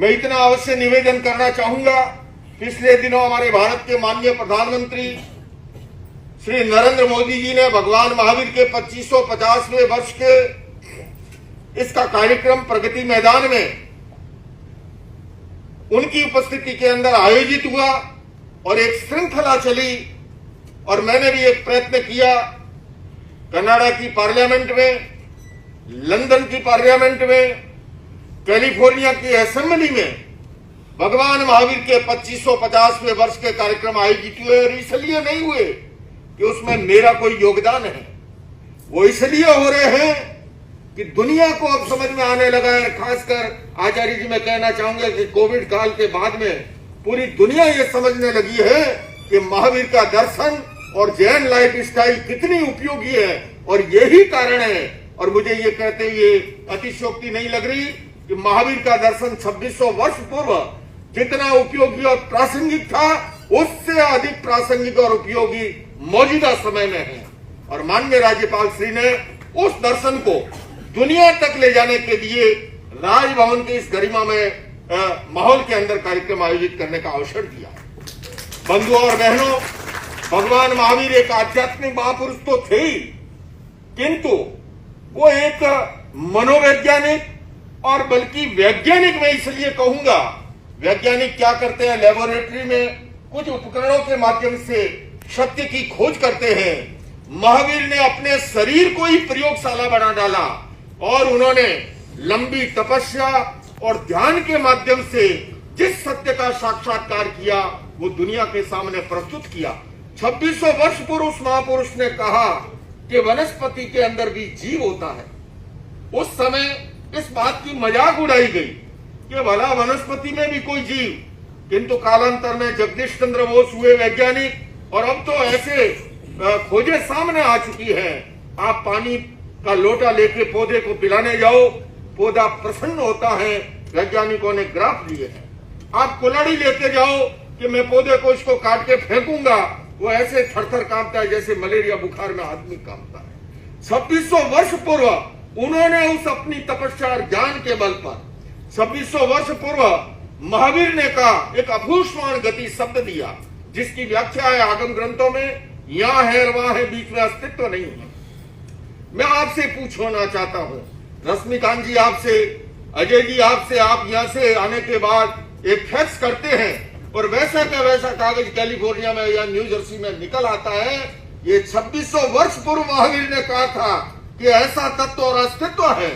मैं इतना अवश्य निवेदन करना चाहूंगा, पिछले दिनों हमारे भारत के माननीय प्रधानमंत्री श्री नरेंद्र मोदी जी ने भगवान महावीर के 2550वें वर्ष के इसका कार्यक्रम प्रगति मैदान में उनकी उपस्थिति के अंदर आयोजित हुआ और एक श्रृंखला चली और मैंने भी एक प्रयत्न किया। कनाडा की पार्लियामेंट में, लंदन की पार्लियामेंट में, कैलिफोर्निया की असेंबली में भगवान महावीर के 2550वें वर्ष के कार्यक्रम आयोजित हुए और इसलिए नहीं हुए कि उसमें मेरा कोई योगदान है, वो इसलिए हो रहे हैं कि दुनिया को अब समझ में आने लगा है। खासकर आचार्य जी मैं कहना चाहूंगा कि कोविड काल के बाद में पूरी दुनिया ये समझने लगी है कि महावीर का दर्शन और जैन लाइफ स्टाइल कितनी उपयोगी है और यही कारण है। और मुझे ये कहते हुए अतिशयोक्ति नहीं लग रही कि महावीर का दर्शन 2600 वर्ष पूर्व जितना उपयोगी और प्रासंगिक था, उससे अधिक प्रासंगिक और उपयोगी मौजूदा समय में है। और माननीय राज्यपाल श्री ने उस दर्शन को दुनिया तक ले जाने के लिए राजभवन के इस गरिमा में माहौल के अंदर कार्यक्रम आयोजित करने का अवसर दिया। बंधुओं और बहनों, भगवान महावीर एक आध्यात्मिक महापुरुष तो थे ही, किंतु वो एक मनोवैज्ञानिक और बल्कि वैज्ञानिक, मैं इसलिए कहूंगा, वैज्ञानिक क्या करते हैं, लेबोरेटरी में कुछ उपकरणों के माध्यम से सत्य की खोज करते हैं। महावीर ने अपने शरीर को ही प्रयोगशाला बना डाला और उन्होंने लंबी तपस्या और ध्यान के माध्यम से जिस सत्य का साक्षात्कार किया वो दुनिया के सामने प्रस्तुत किया। 2600 वर्ष पूर्व उस महापुरुष ने कहा कि वनस्पति के अंदर भी जीव होता है। उस समय इस बात की मजाक उड़ाई गई कि भला वनस्पति में भी कोई जीव, किंतु कालांतर में जगदीश चंद्र बोस हुए वैज्ञानिक और अब तो ऐसे खोजें सामने आ चुकी है। आप पानी का लोटा लेके पौधे को पिलाने जाओ, पौधा प्रसन्न होता है। वैज्ञानिकों ने ग्राफ दिए हैं। आप कुल्हाड़ी लेके जाओ कि मैं पौधे को इसको काट के फेंकूंगा, वो ऐसे थरथर कांपता है जैसे मलेरिया बुखार में आदमी कांपता है। 2600 वर्ष पूर्व उन्होंने उस अपनी तपस्या और ज्ञान के बल पर 2600 वर्ष पूर्व महावीर ने कहा एक अभूषवाण गति शब्द दिया, जिसकी व्याख्या है आगम ग्रंथों में, यहां है और वहां है, बीच में अस्तित्व नहीं है। मैं आपसे पूछना चाहता हूं, रश्मिकांत जी आपसे, अजय जी आपसे, आप यहां से आने के बाद एक फैक्स करते हैं और वैसा का वैसा कागज कैलिफोर्निया में या न्यू जर्सी में निकल आता है। ये 2600 वर्ष पूर्व महावीर ने कहा था कि ऐसा तत्व और अस्तित्व है।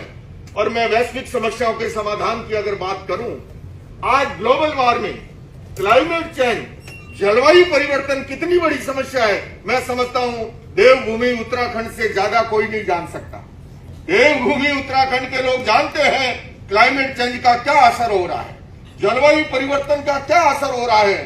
और मैं वैश्विक समस्याओं के समाधान की अगर बात करूं, आज ग्लोबल वार्मिंग, क्लाइमेट चेंज, जलवायु परिवर्तन कितनी बड़ी समस्या है, मैं समझता हूं देवभूमि उत्तराखंड से ज्यादा कोई नहीं जान सकता। देवभूमि उत्तराखंड के लोग जानते हैं क्लाइमेट चेंज का क्या असर हो रहा है, जलवायु परिवर्तन का क्या असर हो रहा है।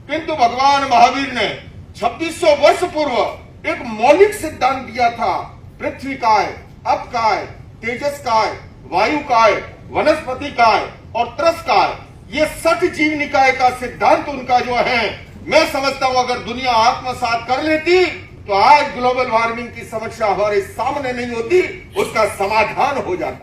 किंतु भगवान महावीर ने 2600 वर्ष पूर्व एक मौलिक सिद्धांत दिया था, पृथ्वी काय, अप काय, तेजस काय, वायु काय, वनस्पति काय और त्रस काय, ये 60 जीव निकाय का सिद्धांत उनका जो है, मैं समझता हूं अगर दुनिया आत्मसात कर लेती तो आज ग्लोबल वार्मिंग की समस्या हमारे सामने नहीं होती, उसका समाधान हो जाता।